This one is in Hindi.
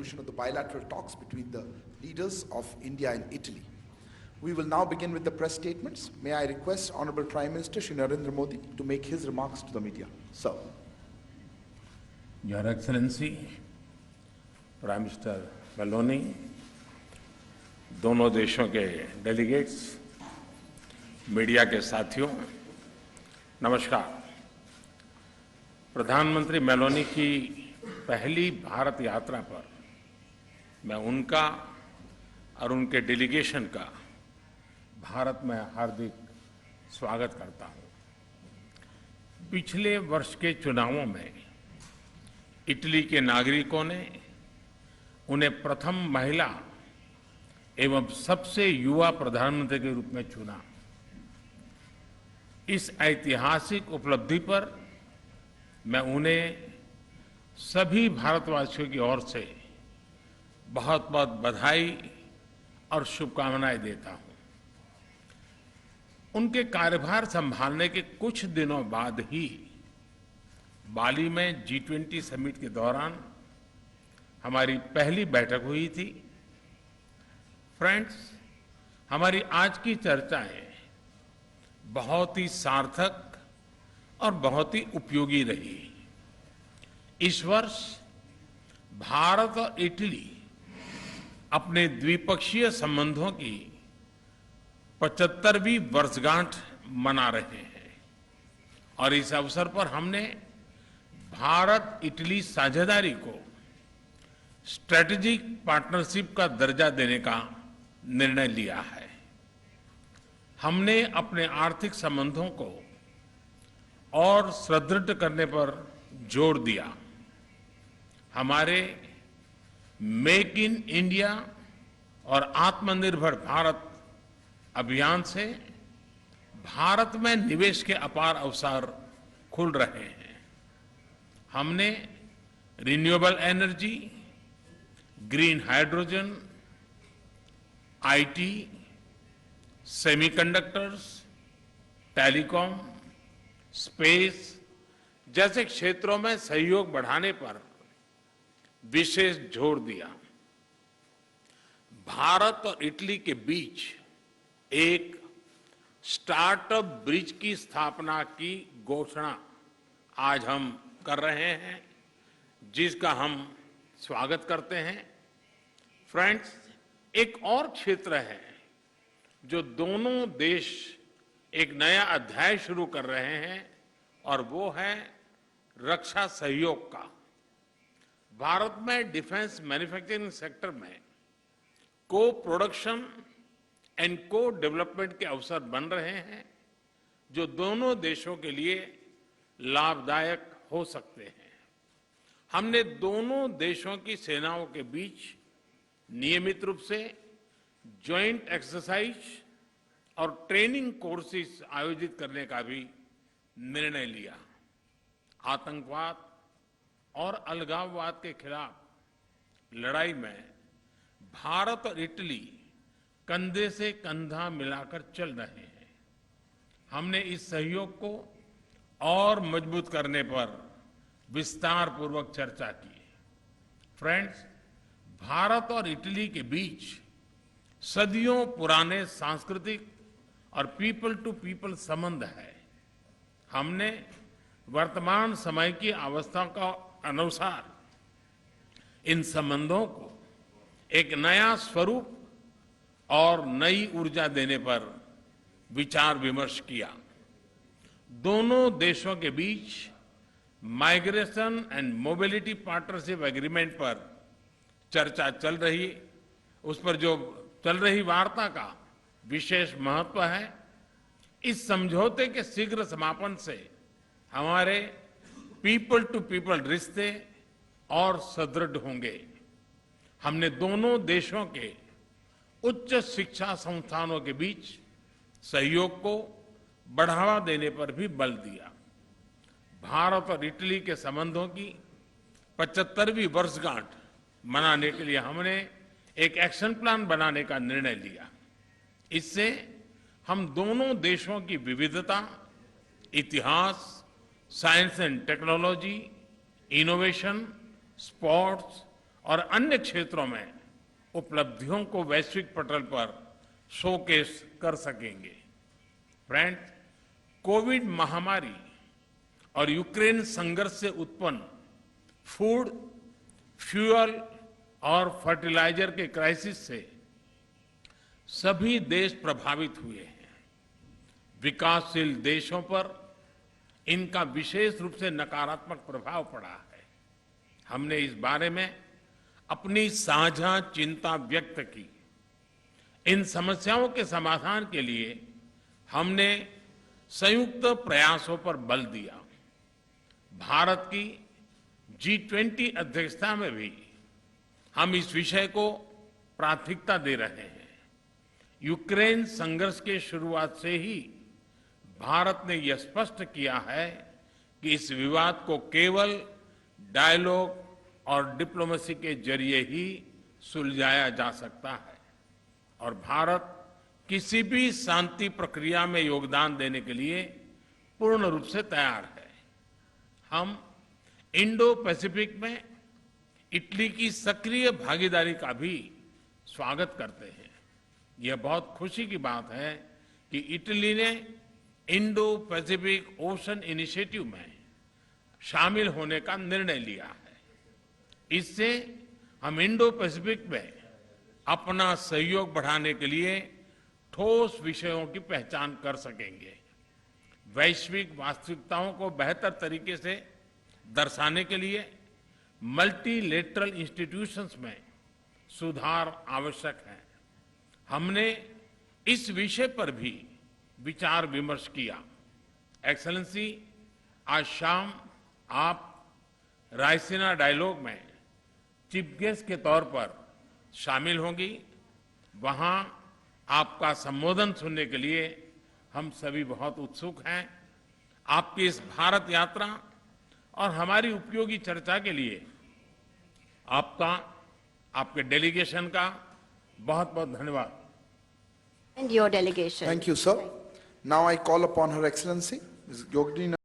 conclusion of the bilateral talks between the leaders of India and Italy. We will now begin with the press statements. May I request Honorable Prime Minister Shri Narendra Modi to make his remarks to the media. Sir. Your Excellency, Prime Minister Meloni, दोनों देशों के डेलीगेट्स, मीडिया के साथियों, नमस्कार। प्रधानमंत्री मेलोनी की पहली भारत यात्रा पर मैं उनका और उनके डेलीगेशन का भारत में हार्दिक स्वागत करता हूं। पिछले वर्ष के चुनावों में इटली के नागरिकों ने उन्हें प्रथम महिला एवं सबसे युवा प्रधानमंत्री के रूप में चुना। इस ऐतिहासिक उपलब्धि पर मैं उन्हें सभी भारतवासियों की ओर से बहुत बहुत बधाई और शुभकामनाएं देता हूं। उनके कार्यभार संभालने के कुछ दिनों बाद ही बाली में G20 समिट के दौरान हमारी पहली बैठक हुई थी। फ्रेंड्स, हमारी आज की चर्चाएं बहुत ही सार्थक और बहुत ही उपयोगी रही। इस वर्ष भारत और इटली अपने द्विपक्षीय संबंधों की 75वीं वर्षगांठ मना रहे हैं और इस अवसर पर हमने भारत इटली साझेदारी को स्ट्रेटेजिक पार्टनरशिप का दर्जा देने का निर्णय लिया है। हमने अपने आर्थिक संबंधों को और सुदृढ़ करने पर जोर दिया। हमारे मेक इन इंडिया और आत्मनिर्भर भारत अभियान से भारत में निवेश के अपार अवसर खुल रहे हैं। हमने renewable energy, green hydrogen, IT, semiconductors, telecom, space जैसे क्षेत्रों में सहयोग बढ़ाने पर विशेष जोर दिया। भारत और इटली के बीच एक स्टार्टअप ब्रिज की स्थापना की घोषणा आज हम कर रहे हैं, जिसका हम स्वागत करते हैं। फ्रेंड्स, एक और क्षेत्र है जो दोनों देश एक नया अध्याय शुरू कर रहे हैं और वो है रक्षा सहयोग का। भारत में डिफेंस मैन्युफैक्चरिंग सेक्टर में को प्रोडक्शन एंड को डेवलपमेंट के अवसर बन रहे हैं, जो दोनों देशों के लिए लाभदायक हो सकते हैं। हमने दोनों देशों की सेनाओं के बीच नियमित रूप से जॉइंट एक्सरसाइज और ट्रेनिंग कोर्सेज आयोजित करने का भी निर्णय लिया। आतंकवाद और अलगाववाद के खिलाफ लड़ाई में भारत और इटली कंधे से कंधा मिलाकर चल रहे हैं। हमने इस सहयोग को और मजबूत करने पर विस्तार पूर्वक चर्चा की। फ्रेंड्स, भारत और इटली के बीच सदियों पुराने सांस्कृतिक और पीपल टू पीपल संबंध है। हमने वर्तमान समय की अवस्था का अनुसार इन संबंधों को एक नया स्वरूप और नई ऊर्जा देने पर विचार विमर्श किया। दोनों देशों के बीच migration and mobility partnership agreement पर चर्चा चल रही, उस पर जो चल रही वार्ता का विशेष महत्व है। इस समझौते के शीघ्र समापन से हमारे पीपल टू पीपल रिश्ते और सुदृढ़ होंगे। हमने दोनों देशों के उच्च शिक्षा संस्थानों के बीच सहयोग को बढ़ावा देने पर भी बल दिया। भारत और इटली के संबंधों की 75वीं वर्षगांठ मनाने के लिए हमने एक एक्शन प्लान बनाने का निर्णय लिया। इससे हम दोनों देशों की विविधता, इतिहास, science and technology, innovation, sports और अन्य क्षेत्रों में उपलब्धियों को वैश्विक पटल पर शोकेस कर सकेंगे। फ्रेंड्स, कोविड महामारी और यूक्रेन संघर्ष से उत्पन्न फूड, फ्यूल और फर्टिलाइजर के क्राइसिस से सभी देश प्रभावित हुए हैं। विकासशील देशों पर इनका विशेष रूप से नकारात्मक प्रभाव पड़ा है। हमने इस बारे में अपनी साझा चिंता व्यक्त की। इन समस्याओं के समाधान के लिए हमने संयुक्त प्रयासों पर बल दिया। भारत की G20 अध्यक्षता में भी हम इस विषय को प्राथमिकता दे रहे हैं। यूक्रेन संघर्ष के शुरुआत से ही भारत ने यह स्पष्ट किया है कि इस विवाद को केवल डायलॉग और डिप्लोमेसी के जरिए ही सुलझाया जा सकता है और भारत किसी भी शांति प्रक्रिया में योगदान देने के लिए पूर्ण रूप से तैयार है। हम इंडो पैसिफिक में इटली की सक्रिय भागीदारी का भी स्वागत करते हैं। यह बहुत खुशी की बात है कि इटली ने इंडो पैसिफिक ओशन इनिशिएटिव में शामिल होने का निर्णय लिया है। इससे हम इंडो पैसिफिक में अपना सहयोग बढ़ाने के लिए ठोस विषयों की पहचान कर सकेंगे। वैश्विक वास्तविकताओं को बेहतर तरीके से दर्शाने के लिए मल्टीलेटरल इंस्टीट्यूशंस में सुधार आवश्यक है। हमने इस विषय पर भी विचार विमर्श किया। एक्सेलेंसी, आज शाम आप रायसीना डायलॉग में चीफ गेस्ट के तौर पर शामिल होंगी। वहां आपका संबोधन सुनने के लिए हम सभी बहुत उत्सुक हैं। आपकी इस भारत यात्रा और हमारी उपयोगी चर्चा के लिए आपका, आपके डेलीगेशन का बहुत बहुत धन्यवाद। And your delegation. Thank you, sir. Now I call upon Her Excellency, Ms. Yogini